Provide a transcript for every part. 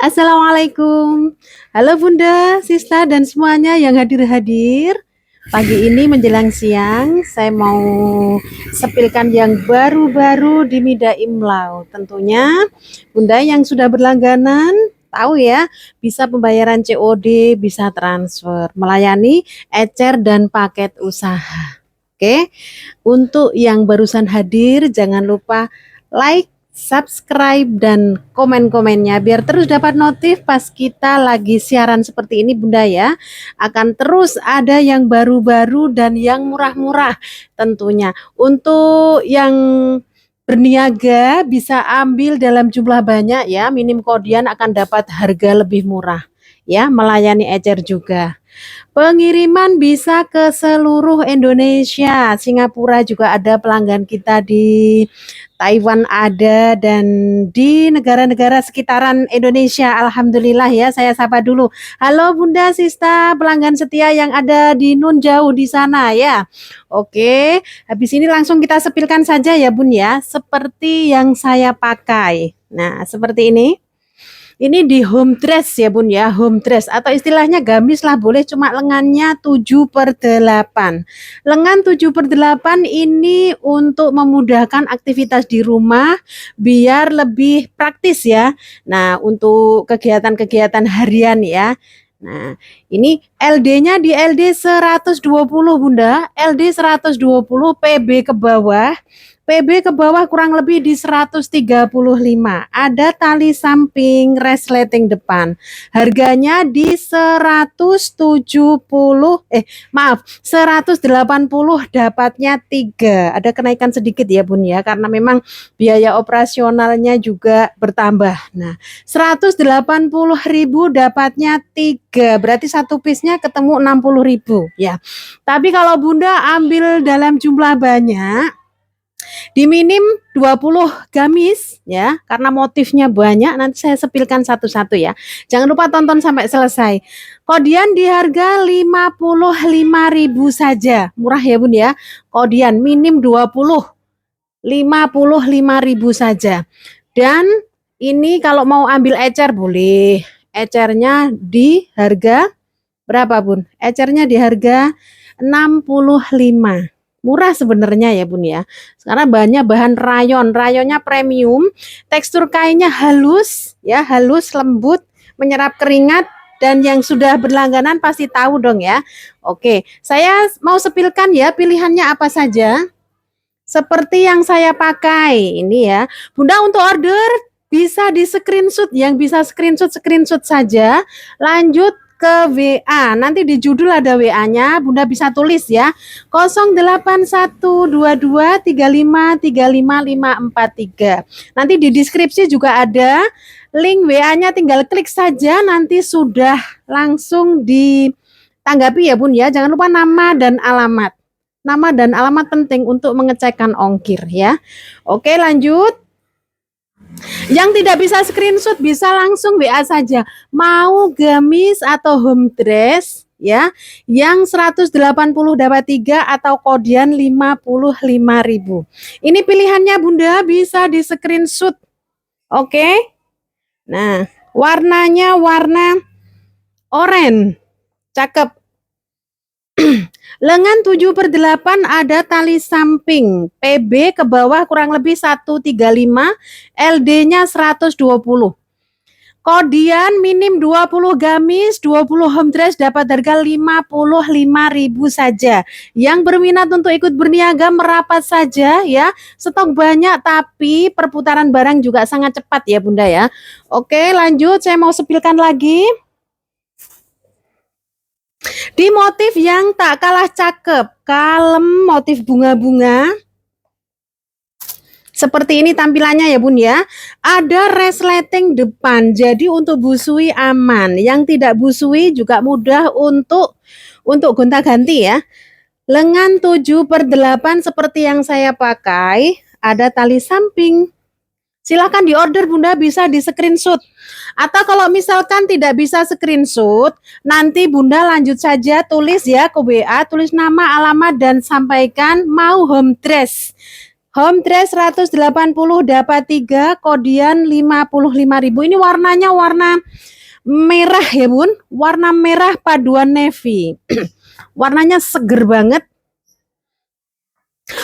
Assalamualaikum. Halo Bunda, Sista dan semuanya yang hadir-hadir. Pagi ini menjelang siang, saya mau sepilkan yang baru-baru di Mida Imlau. Tentunya Bunda yang sudah berlangganan tahu ya, bisa pembayaran COD, bisa transfer, melayani ecer dan paket usaha. Oke, untuk yang barusan hadir jangan lupa like, subscribe, dan komen-komennya biar terus dapat notif pas kita lagi siaran seperti ini Bunda ya. Akan terus ada yang baru-baru dan yang murah-murah tentunya. Untuk yang berniaga bisa ambil dalam jumlah banyak ya, minim kodian akan dapat harga lebih murah ya, melayani ecer juga. Pengiriman bisa ke seluruh Indonesia. Singapura juga ada pelanggan kita, di Taiwan ada, dan di negara-negara sekitaran Indonesia. Alhamdulillah ya, saya sapa dulu. Halo Bunda Sista, pelanggan setia yang ada di Nun jauh di sana ya. Oke, habis ini langsung kita sepilkan saja ya Bun ya, seperti yang saya pakai. Nah, seperti ini. Ini di home dress ya Bun ya, home dress atau istilahnya gamis lah boleh, cuma lengannya 7/8. Lengan 7/8 ini untuk memudahkan aktivitas di rumah biar lebih praktis ya. Nah, untuk kegiatan-kegiatan harian ya. Nah, ini LD-nya di LD 120 Bunda, LD 120, PB ke bawah. PB ke bawah kurang lebih di 135. Ada tali samping, resleting depan. Harganya di 170, 180 dapatnya 3. Ada kenaikan sedikit ya Bun ya, karena memang biaya operasionalnya juga bertambah. Nah, 180.000 dapatnya 3. Berarti satu piece-nya ketemu 60.000 ya. Tapi kalau Bunda ambil dalam jumlah banyak, di minim 20 gamis ya, karena motifnya banyak, nanti saya sepilkan satu-satu ya. Jangan lupa tonton sampai selesai. Kodian di harga 55.000 saja. Murah ya Bun ya. Kodian minim 20, 55.000 saja. Dan ini kalau mau ambil ecer boleh. Ecernya di harga berapa Bun? Ecernya di harga 65. Murah sebenarnya ya Bun ya. Karena bahannya bahan rayon, rayonnya premium, tekstur kainnya halus ya, halus, lembut, menyerap keringat, dan yang sudah berlangganan pasti tahu dong ya. Oke, saya mau sepilkan ya pilihannya apa saja. Seperti yang saya pakai ini ya. Bunda untuk order bisa di screenshot, yang bisa screenshot saja. Lanjut ke WA, nanti di judul ada WA-nya, Bunda bisa tulis ya, 081223535543. Nanti di deskripsi juga ada link WA-nya, tinggal klik saja, nanti sudah langsung ditanggapi ya Bun ya. Jangan lupa nama dan alamat. Nama dan alamat penting untuk mengecekkan ongkir ya. Oke, lanjut. Yang tidak bisa screenshot bisa langsung WA saja. Mau gamis atau home dress ya, yang 180 dapat 3 atau kodian 55.000. Ini pilihannya Bunda, bisa di screenshot. Oke. Nah, warnanya warna oranye. Cakep. Lengan 7/8 ada tali samping, PB ke bawah kurang lebih 135, LD-nya 120. Kodian minim 20 gamis, 20 home dress dapat harga 55.000 saja. Yang berminat untuk ikut berniaga merapat saja ya. Stok banyak tapi perputaran barang juga sangat cepat ya Bunda ya. Oke, lanjut, saya mau sepilkan lagi. Di motif yang tak kalah cakep, kalem, motif bunga-bunga. Seperti ini tampilannya ya Bun ya. Ada resleting depan, jadi untuk busui aman. Yang tidak busui juga mudah untuk gonta-ganti ya. Lengan 7/8 seperti yang saya pakai, ada tali samping. Silakan di order Bunda, bisa di screenshot. Atau kalau misalkan tidak bisa screenshot, nanti Bunda lanjut saja tulis ya ke WA, tulis nama, alamat, dan sampaikan mau home dress. Home dress 180 dapat 3, kodian 55.000. Ini warnanya warna merah ya bun, warna merah paduan navy. Warnanya seger banget.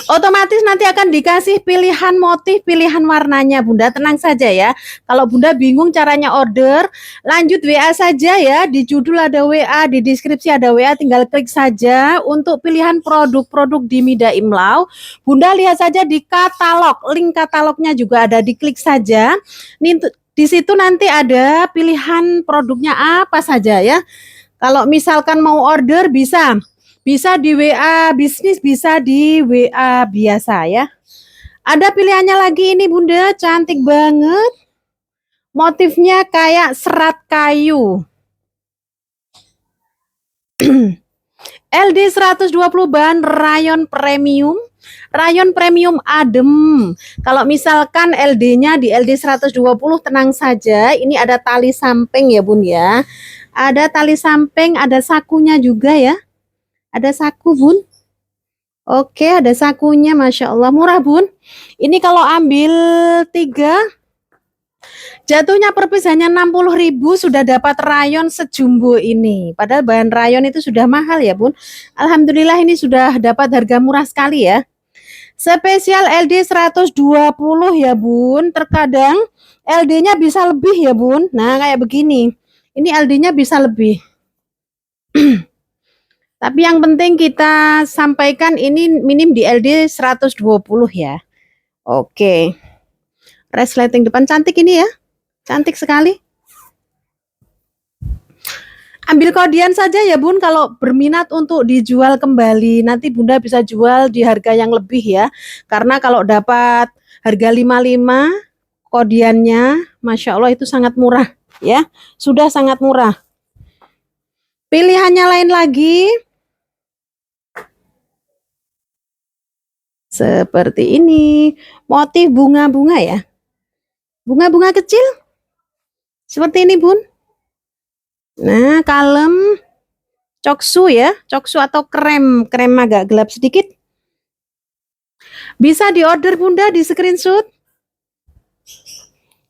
Otomatis nanti akan dikasih pilihan motif, pilihan warnanya bunda, tenang saja ya. Kalau bunda bingung caranya order, lanjut WA saja ya. Di judul ada WA, di deskripsi ada WA, tinggal klik saja untuk pilihan produk-produk di Mida Imlau. Bunda lihat saja di katalog, link katalognya juga ada, diklik saja. Di situ nanti ada pilihan produknya apa saja ya. Kalau misalkan mau order bisa di WA bisnis, bisa di WA biasa ya. Ada pilihannya lagi ini bunda, cantik banget. Motifnya kayak serat kayu. LD 120 bahan rayon premium. Rayon premium adem. Kalau misalkan LD-nya di LD 120 tenang saja. Ini ada tali samping ya bun ya. Ada tali samping, ada sakunya juga ya. Ada saku bun. Oke, ada sakunya, Masya Allah, murah bun. Ini kalau ambil 3, jatuhnya per piece hanya 60.000, sudah dapat rayon sejumbo ini. Padahal bahan rayon itu sudah mahal ya bun. Alhamdulillah ini sudah dapat harga murah sekali ya. Spesial LD 120 ya bun. Terkadang LD-nya bisa lebih ya bun. Nah kayak begini. Ini LD-nya bisa lebih. Tapi yang penting kita sampaikan ini minim di LD 120 ya. Oke. Resleting depan cantik ini ya. Cantik sekali. Ambil kodian saja ya bun kalau berminat untuk dijual kembali. Nanti bunda bisa jual di harga yang lebih ya. Karena kalau dapat harga 55, kodiannya Masya Allah itu sangat murah ya. Sudah sangat murah. Pilihannya lain lagi. Seperti ini, motif bunga-bunga ya. Bunga-bunga kecil. Seperti ini bun. Nah, kalem. Coksu ya. Coksu atau krem. Krem agak gelap sedikit. Bisa diorder bunda, di screenshot.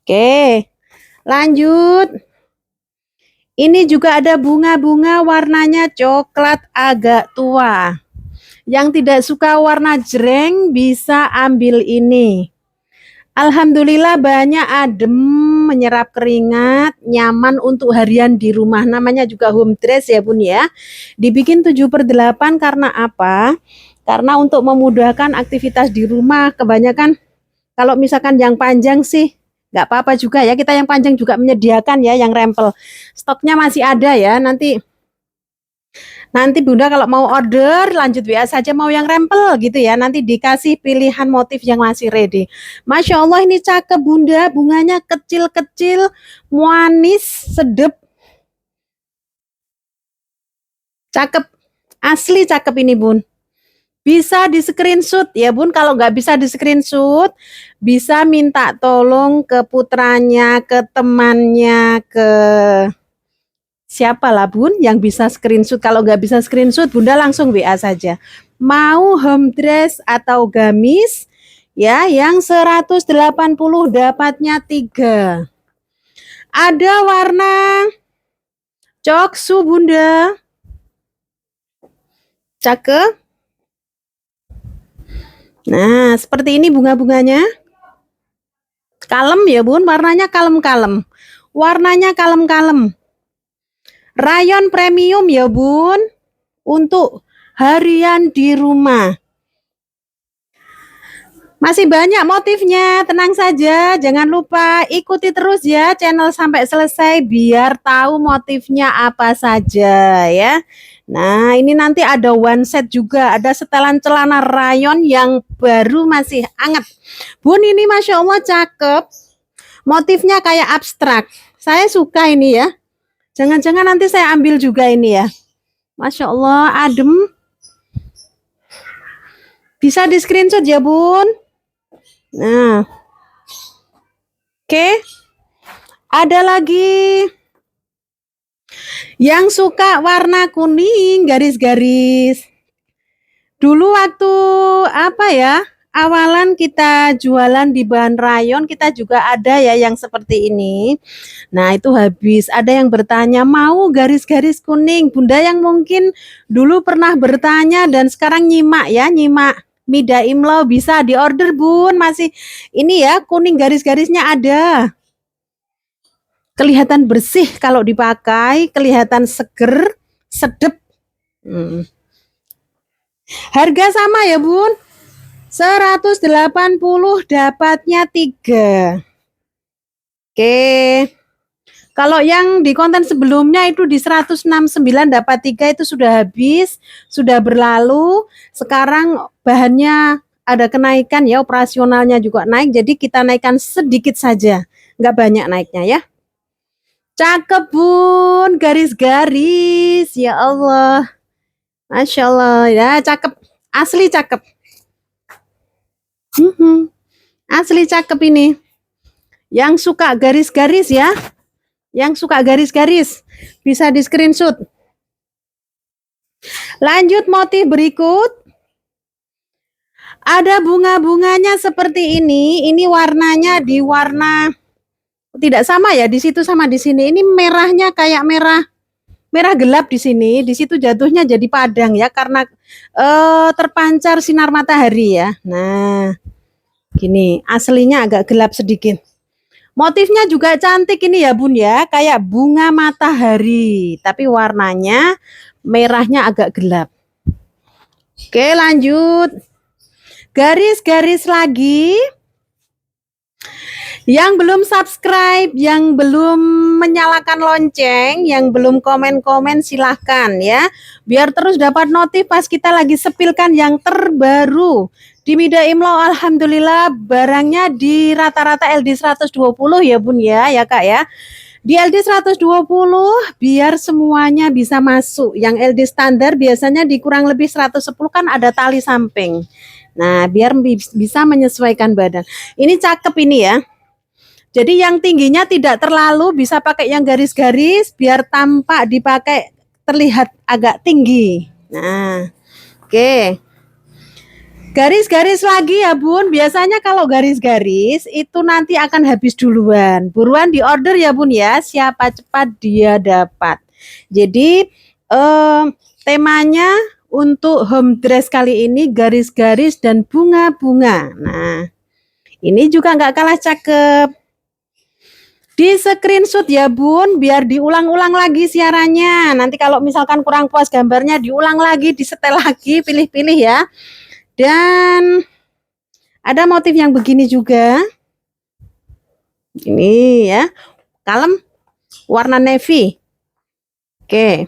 Oke. Lanjut. Ini juga ada bunga-bunga warnanya coklat agak tua. Yang tidak suka warna jreng bisa ambil ini. Alhamdulillah banyak adem, menyerap keringat, nyaman untuk harian di rumah. Namanya juga home dress ya bun ya. Dibikin 7/8 karena apa? Karena untuk memudahkan aktivitas di rumah. Kebanyakan kalau misalkan yang panjang sih nggak apa-apa juga ya. Kita yang panjang juga menyediakan ya yang rempel. Stoknya masih ada ya. Nanti bunda kalau mau order lanjut WA saja mau yang rempel gitu ya. Nanti dikasih pilihan motif yang masih ready. Masya Allah ini cakep bunda. Bunganya kecil-kecil, manis, sedep. Cakep. Asli cakep ini bun. Bisa di screenshot ya bun. Kalau nggak bisa di screenshot, bisa minta tolong ke putranya, ke temannya, ke siapa lah bun yang bisa screenshot. Kalau nggak bisa screenshot bunda langsung WA saja. Mau home dress atau gamis ya, yang 180 dapatnya 3. Ada warna coksu bunda. Cakep. Nah seperti ini bunga-bunganya. Kalem ya bun, warnanya kalem-kalem. Warnanya kalem-kalem. Rayon premium ya bun, untuk harian di rumah. Masih banyak motifnya, tenang saja, jangan lupa ikuti terus ya channel sampai selesai biar tahu motifnya apa saja ya. Nah ini nanti ada one set juga, ada setelan celana rayon yang baru masih hangat. Bun ini Masya Allah cakep, motifnya kayak abstrak, saya suka ini ya. Jangan-jangan nanti saya ambil juga ini ya. Masya Allah, adem. Bisa di screenshot ya bun. Nah. Oke. Ada lagi. Yang suka warna kuning, garis-garis. Dulu waktu apa ya, awalan kita jualan di bahan rayon, kita juga ada ya yang seperti ini. Nah, itu habis. Ada yang bertanya, mau garis-garis kuning. Bunda yang mungkin dulu pernah bertanya dan sekarang nyimak ya, nyimak Mida Imlau bisa diorder Bun. Masih ini ya, kuning garis-garisnya ada. Kelihatan bersih kalau dipakai, kelihatan seger, sedep. Harga sama ya Bun, 180 dapatnya 3. Oke. Kalau yang di konten sebelumnya itu di 169 dapat 3 itu sudah habis, sudah berlalu. Sekarang bahannya ada kenaikan ya, operasionalnya juga naik, jadi kita naikkan sedikit saja, nggak banyak naiknya ya. Cakep Bun, garis-garis, ya Allah, Masya Allah ya, cakep, asli cakep. Asli cakep ini. Yang suka garis-garis ya, yang suka garis-garis bisa di screenshot. Lanjut motif berikut. Ada bunga-bunganya seperti ini. Ini warnanya di warna tidak sama ya, di situ sama di sini. Ini merahnya kayak merah gelap di sini, di situ jatuhnya jadi padang ya karena terpancar sinar matahari ya. Nah, gini, aslinya agak gelap sedikit. Motifnya juga cantik ini ya Bun ya, kayak bunga matahari, tapi warnanya merahnya agak gelap. Oke, lanjut. Garis-garis lagi. Yang belum subscribe, yang belum menyalakan lonceng, yang belum komen-komen silahkan ya. Biar terus dapat notif pas kita lagi sepilkan yang terbaru. Di Mida Imlau alhamdulillah barangnya di rata-rata LD 120 ya Bun ya Kak ya. Di LD 120 biar semuanya bisa masuk. Yang LD standar biasanya di kurang lebih 110 kan ada tali samping. Nah, biar bisa menyesuaikan badan. Ini cakep ini ya. Jadi yang tingginya tidak terlalu, bisa pakai yang garis-garis biar tampak dipakai terlihat agak tinggi. Nah, oke. Garis-garis lagi ya Bun. Biasanya kalau garis-garis itu nanti akan habis duluan. Buruan di order ya Bun ya. Siapa cepat dia dapat. Jadi temanya untuk home dress kali ini garis-garis dan bunga-bunga. Nah, ini juga nggak kalah cakep. Di screenshot ya Bun, biar diulang-ulang lagi siarannya. Nanti kalau misalkan kurang puas gambarnya, diulang lagi, disetel lagi, pilih-pilih ya. Dan ada motif yang begini juga. Ini ya, kalem, warna navy. Oke.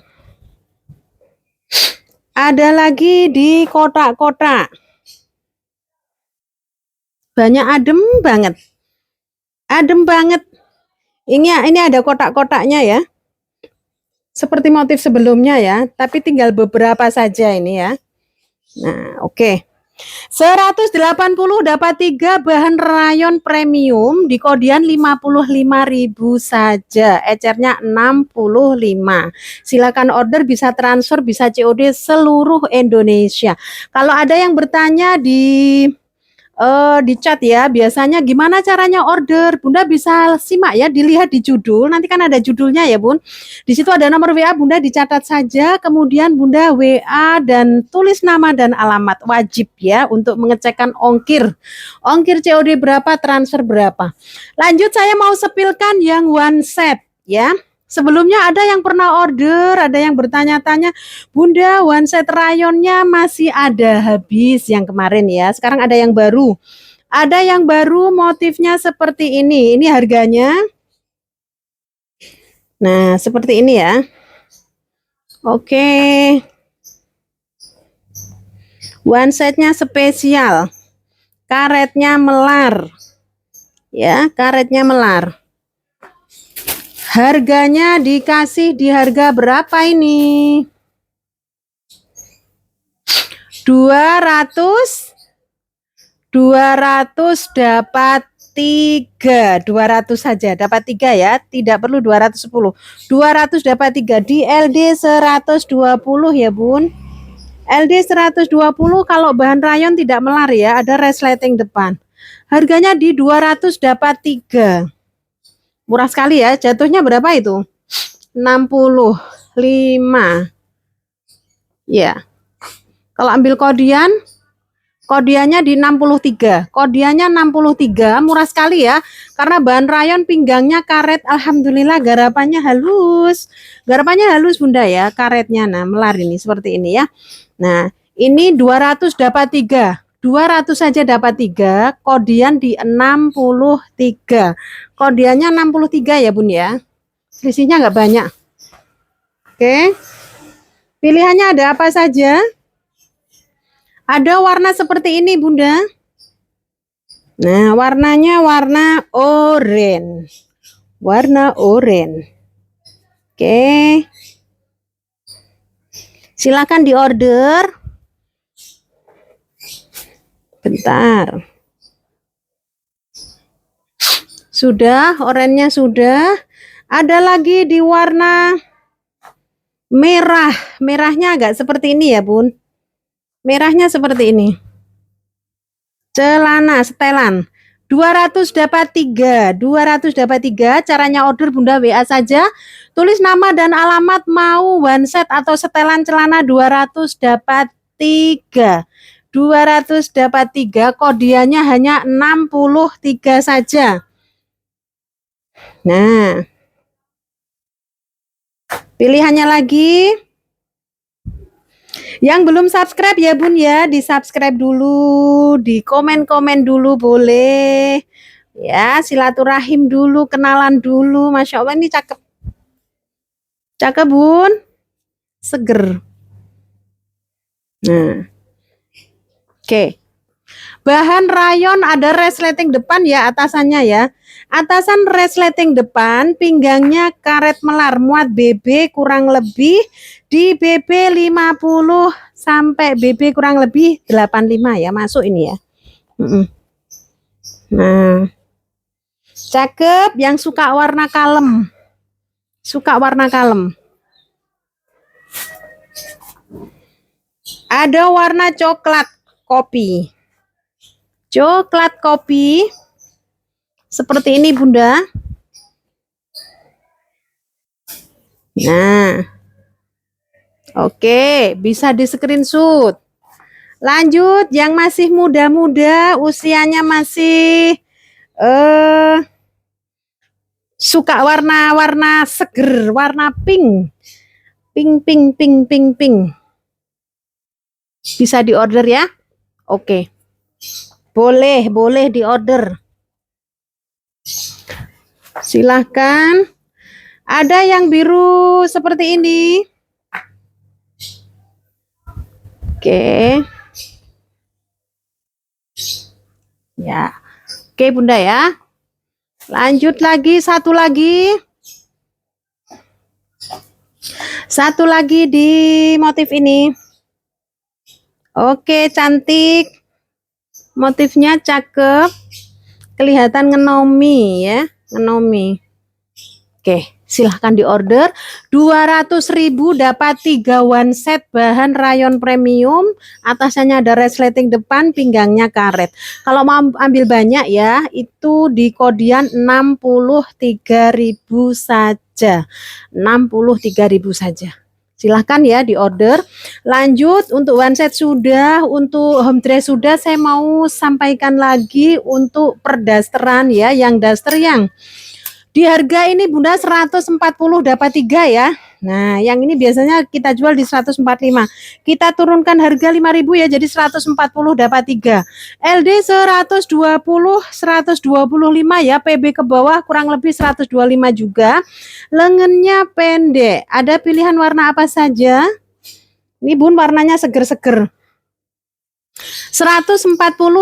Ada lagi di kotak-kotak. Banyak adem banget. Adem banget. Ini ada kotak-kotaknya ya. Seperti motif sebelumnya ya, tapi tinggal beberapa saja ini ya. Nah, oke. 180 dapat 3 bahan rayon premium di kodian 55.000 saja. Ecernya 65. Silakan order, bisa transfer, bisa COD seluruh Indonesia. Kalau ada yang bertanya di chat ya, biasanya gimana caranya order, Bunda bisa simak ya, dilihat di judul, nanti kan ada judulnya ya Bun, di situ ada nomor WA Bunda, dicatat saja, kemudian Bunda WA dan tulis nama dan alamat, wajib ya untuk mengecekkan ongkir COD berapa, transfer berapa. Lanjut, saya mau sepilkan yang one set ya. Sebelumnya ada yang pernah order, ada yang bertanya-tanya, Bunda one set rayonnya masih ada, habis yang kemarin ya. Sekarang ada yang baru. Ada yang baru motifnya seperti ini. Ini harganya. Nah, seperti ini ya. Oke. One setnya spesial. Karetnya melar. Ya, karetnya melar. Harganya dikasih di harga berapa ini? 200 dapat 3. 200 saja dapat 3 ya, tidak perlu 210. 200 dapat 3 di LD 120 ya Bun. LD 120 kalau bahan rayon tidak melar ya, ada resleting depan. Harganya di 200 dapat 3. Murah sekali ya, jatuhnya berapa itu? 65. Ya. Kalau ambil kodian, kodiannya di 63. Kodiannya 63, murah sekali ya. Karena bahan rayon, pinggangnya karet, alhamdulillah garapannya halus. Garapannya halus Bunda ya, karetnya. Nah, melar ini seperti ini ya. Nah, ini 200 dapat 3. 200 saja dapat 3, kodian di 63. Kodiannya 63 ya Bun ya. Selisihnya nggak banyak. Oke. Pilihannya ada apa saja? Ada warna seperti ini Bunda. Nah, warnanya warna oranye. Warna oranye. Oke. Silakan diorder. Bentar. Sudah, oranye sudah. Ada lagi di warna merah. Merahnya agak seperti ini ya, Bun. Merahnya seperti ini. Celana setelan. 200 dapat 3. 200 dapat 3. Caranya order Bunda WA saja. Tulis nama dan alamat, mau one set atau setelan celana 200 dapat 3. 200 dapat 3, kodiannya hanya 63 saja. Nah, pilihannya lagi. Yang belum subscribe ya Bun ya, di subscribe dulu, di komen-komen dulu boleh. Ya, silaturahim dulu, kenalan dulu. Masya Allah ini cakep. Cakep Bun. Seger. Nah. Oke. Bahan rayon ada resleting depan ya, atasannya ya. Atasan resleting depan, pinggangnya karet melar, muat BB kurang lebih di BB 50 sampai BB kurang lebih 85 ya, masuk ini ya. Nah, cakep, yang suka warna kalem. Suka warna kalem. Ada warna coklat kopi. Coklat kopi. Seperti ini Bunda. Nah. Oke, bisa di screenshot. Lanjut, yang masih muda-muda, usianya masih suka warna-warna seger, warna pink. Pink. Bisa diorder ya. Oke. Boleh diorder. Silahkan. Ada yang biru seperti ini. Oke. Ya. Oke Bunda ya. Lanjut lagi, satu lagi. Satu lagi di motif ini. Oke, cantik. Motifnya cakep. Kelihatan ngenomi ya, ngenomi. Oke, silahkan diorder. 200.000 dapat 3 one set bahan rayon premium. Atasnya ada resleting depan, pinggangnya karet. Kalau mau ambil banyak ya, itu di kodian 63.000 saja. 63.000 saja. Silahkan ya diorder. Lanjut, untuk one set sudah, untuk home dress sudah. Saya mau sampaikan lagi untuk perdasteran ya, yang daster yang di harga ini Bunda 140 dapat 3 ya. Nah, yang ini biasanya kita jual di 145. Kita turunkan harga 5.000 ya, jadi 140 dapat 3. LD 120, 125 ya, PB ke bawah kurang lebih 125 juga. Lengannya pendek. Ada pilihan warna apa saja? Ini Bun warnanya seger-seger. 140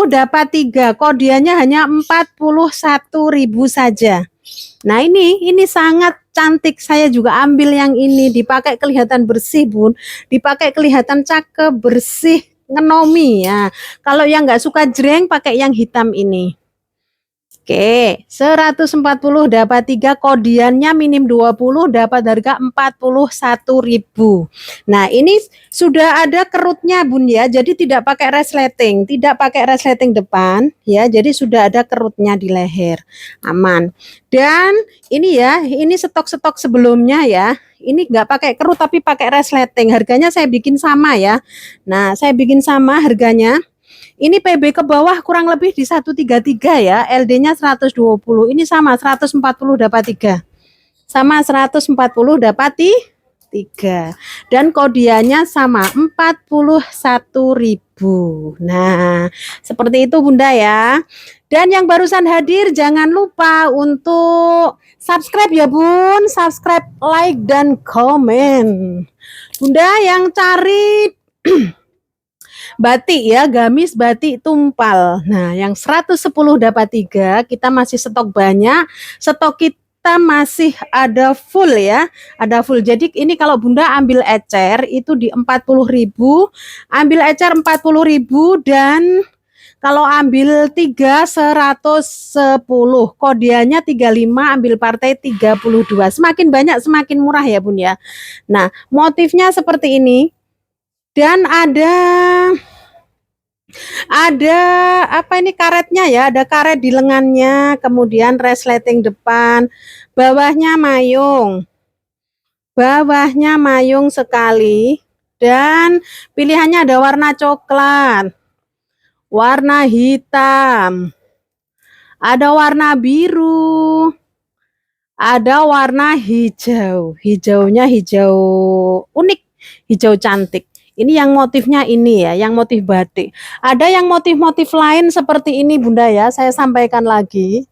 dapat 3. Kodiannya hanya 41.000 saja. Nah, ini sangat cantik. Saya juga ambil yang ini, dipakai kelihatan bersih Bun, dipakai kelihatan cakep, bersih, ngenomi ya. Kalau yang nggak suka jreng pakai yang hitam ini. Oke, 140 dapat 3, kodiannya minim 20, dapat harga 41.000. Nah, ini sudah ada kerutnya Bun ya. Jadi tidak pakai resleting, tidak pakai resleting depan ya. Jadi sudah ada kerutnya di leher. Aman. Dan ini ya, ini stok-stok sebelumnya ya. Ini enggak pakai kerut tapi pakai resleting. Harganya saya bikin sama ya. Nah, saya bikin sama harganya. Ini PB ke bawah kurang lebih di 133 ya, LD-nya 120. Ini sama 140 dapat 3. Sama 140 dapat 3. Dan kodiannya sama 41.000. Nah, seperti itu Bunda ya. Dan yang barusan hadir jangan lupa untuk subscribe ya Bun, subscribe, like dan komen. Bunda yang cari batik ya, gamis batik tumpal. Nah, yang 110 dapat 3, kita masih stok banyak. Stok kita masih ada full ya, ada full. Jadi ini kalau Bunda ambil ecer itu di 40.000, ambil ecer 40.000 dan kalau ambil 3 110, kodiannya 35, ambil partai 32. Semakin banyak semakin murah ya Bun ya. Nah, motifnya seperti ini. Dan ada apa ini karetnya ya, ada karet di lengannya, kemudian resleting depan, bawahnya mayung sekali, dan pilihannya ada warna coklat, warna hitam, ada warna biru, ada warna hijau. Hijaunya hijau unik, hijau cantik. Ini yang motifnya ini ya, yang motif batik. Ada yang motif-motif lain seperti ini Bunda ya, saya sampaikan lagi.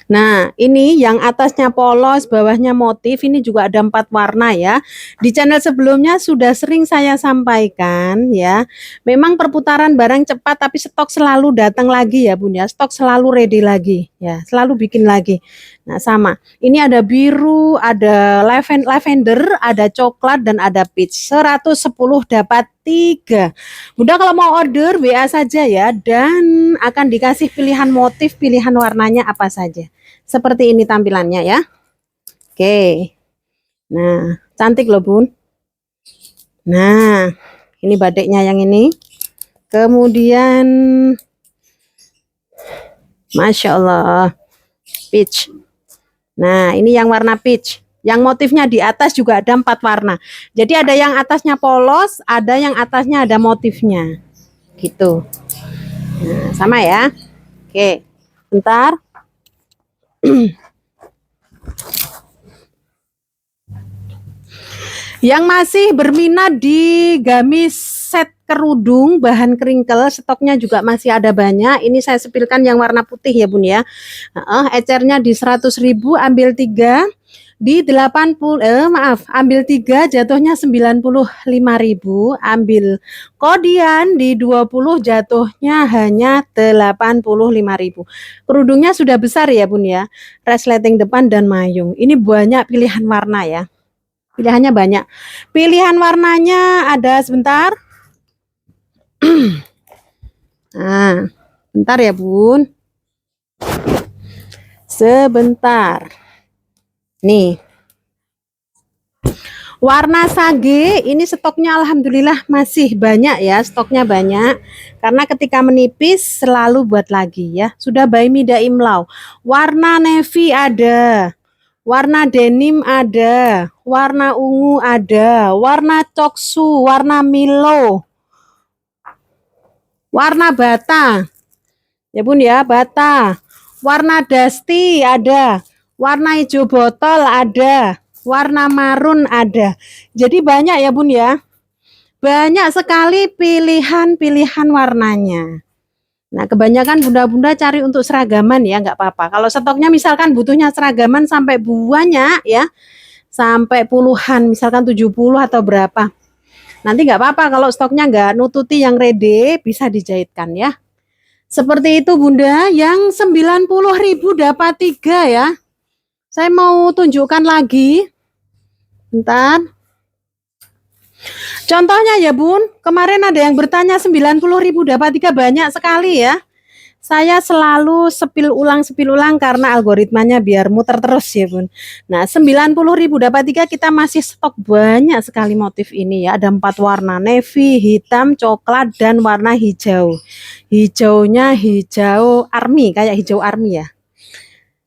Nah, ini yang atasnya polos, bawahnya motif, ini juga ada 4 warna ya. Di channel sebelumnya sudah sering saya sampaikan ya. Memang perputaran barang cepat tapi stok selalu datang lagi ya Bun ya. Stok selalu ready lagi ya, selalu bikin lagi. Nah, sama. Ini ada biru, ada lavender, ada coklat dan ada peach. 110 dapat 3. Bunda kalau mau order WA saja ya, dan akan dikasih pilihan motif, pilihan warnanya apa saja. Seperti ini tampilannya ya. Oke. Nah, cantik loh Bun. Nah, ini batiknya yang ini. Kemudian Masya Allah, peach. Nah, ini yang warna peach. Yang motifnya di atas juga ada 4 warna. Jadi ada yang atasnya polos, ada yang atasnya ada motifnya. Gitu. Nah, sama ya. Oke. Bentar. Yang masih berminat di gamis set kerudung bahan kringkel, stoknya juga masih ada banyak. Ini saya sepilkan yang warna putih ya Bun ya. Ecernya di 100.000, ambil 3 di 80, ambil 3 jatuhnya 95.000, ambil kodian di 20 jatuhnya hanya 85.000. Kerudungnya sudah besar ya Bun ya, resleting depan dan mayung. Ini banyak pilihan warna ya, pilihannya banyak. Pilihan warnanya ada sebentar. Nah, bentar ya Bun, sebentar. Nih, warna sage ini stoknya alhamdulillah masih banyak ya, stoknya banyak karena ketika menipis selalu buat lagi ya. Sudah by Mida Imlau. Warna navy ada, warna denim ada, warna ungu ada, warna coksu, warna milo, warna bata ya Bun ya, bata, warna dusty ada, warna hijau botol ada, warna marun ada. Jadi banyak ya Bun ya, banyak sekali pilihan-pilihan warnanya. Nah, kebanyakan bunda-bunda cari untuk seragaman ya, nggak apa-apa. Kalau stoknya misalkan butuhnya seragaman sampai banyak ya, sampai puluhan, misalkan 70 atau berapa, nanti nggak apa-apa. Kalau stoknya nggak nututi yang ready, bisa dijahitkan ya. Seperti itu Bunda, yang 90.000 dapat 3 ya. Saya mau tunjukkan lagi. Bentar. Contohnya ya Bun, kemarin ada yang bertanya 90.000 dapat 3, banyak sekali ya. Saya selalu sepil ulang karena algoritmanya biar muter terus ya Bun. Nah 90.000 dapat 3, kita masih stok banyak sekali motif ini ya. Ada 4 warna, navy, hitam, coklat, dan warna hijau. Hijaunya hijau army, kayak hijau army ya.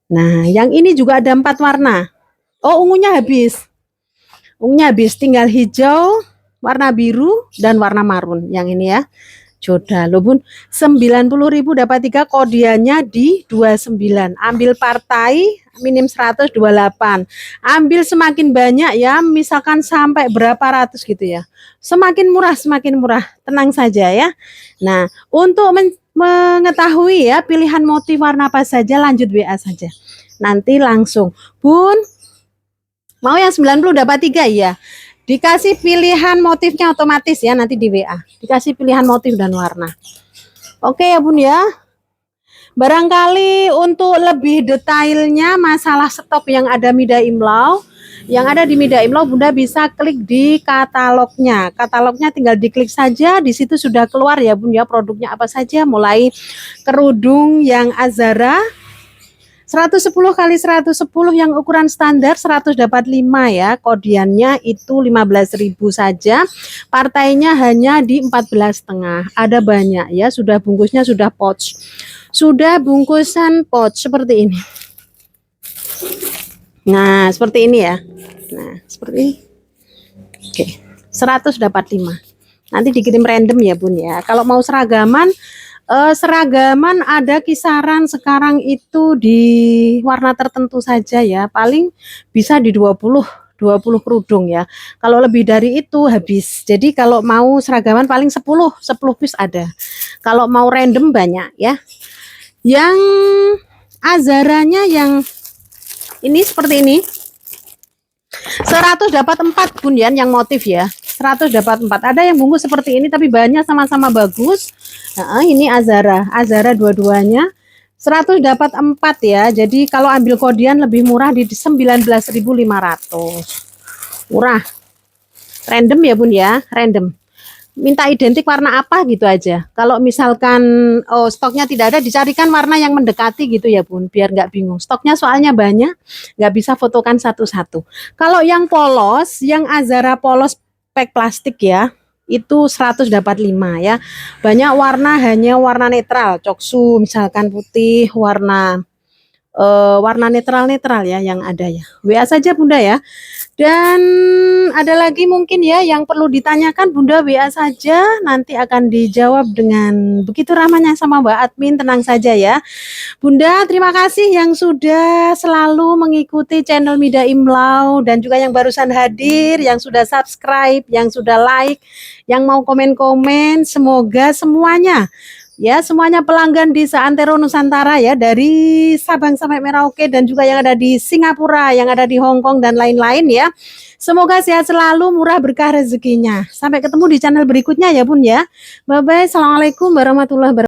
Nah yang ini juga ada 4 warna. Oh ungunya habis. Ungunya habis, tinggal hijau, warna biru, dan warna marun. Yang ini ya. Jodoh loh Bun, 90.000 dapat 3, kodiannya di 29. Ambil partai minim 128. Ambil semakin banyak ya, misalkan sampai berapa ratus gitu ya. Semakin murah, tenang saja ya. Nah, untuk mengetahui ya pilihan motif warna apa saja, lanjut WA saja. Nanti langsung, Bun, mau yang 90 dapat 3 ya. Dikasih pilihan motifnya otomatis ya, nanti di WA dikasih pilihan motif dan warna. Oke ya Bun ya. Barangkali untuk lebih detailnya masalah stok yang ada Mida Imlau, yang ada di Mida Imlau, Bunda bisa klik di katalognya. Katalognya tinggal diklik saja, di situ sudah keluar ya Bun ya produknya apa saja, mulai kerudung yang Azara 110 kali 110 yang ukuran standar 100 dapat 5 ya. Kodiannya itu 15.000 saja. Partainya hanya di 14,5. Ada banyak ya, sudah bungkusnya sudah pouch. Sudah bungkusan pouch seperti ini. Nah, seperti ini ya. Nah, seperti ini. Oke. 100 dapat 5. Nanti dikirim random ya Bun ya. Kalau mau seragaman, seragaman ada kisaran sekarang itu di warna tertentu saja ya, paling bisa di 20 kerudung ya. Kalau lebih dari itu habis. Jadi kalau mau seragaman paling 10 piece ada. Kalau mau random banyak ya. Yang Azaranya yang ini seperti ini 100 dapat 4 Bun ya, yang motif ya. 100 dapat 4. Ada yang bungkus seperti ini tapi banyak sama-sama bagus. Nah, ini Azara dua-duanya 100 dapat 4 ya. Jadi kalau ambil kodian lebih murah di 19.500. Murah. Random ya Bun ya, random. Minta identik warna apa gitu aja. Kalau misalkan stoknya tidak ada, dicarikan warna yang mendekati gitu ya Bun, biar nggak bingung. Stoknya soalnya banyak, nggak bisa fotokan satu-satu. Kalau yang polos, yang Azara polos pack plastik ya, itu 100 dapat 5 ya. Banyak warna, hanya warna netral, coksu misalkan putih, warna netral ya yang ada ya. WA saja Bunda ya. Dan ada lagi mungkin ya yang perlu ditanyakan, Bunda WA saja, nanti akan dijawab dengan begitu ramahnya sama Mbak admin, tenang saja ya. Bunda terima kasih yang sudah selalu mengikuti channel Mida Imlau, dan juga yang barusan hadir, yang sudah subscribe, yang sudah like, yang mau komen-komen, semoga semuanya ya, semuanya pelanggan di Seantero Nusantara ya, dari Sabang sampai Merauke, dan juga yang ada di Singapura, yang ada di Hong Kong dan lain-lain ya. Semoga sehat selalu, murah berkah rezekinya. Sampai ketemu di channel berikutnya ya Bun ya. Bye bye. Assalamualaikum warahmatullahi wabarakatuh.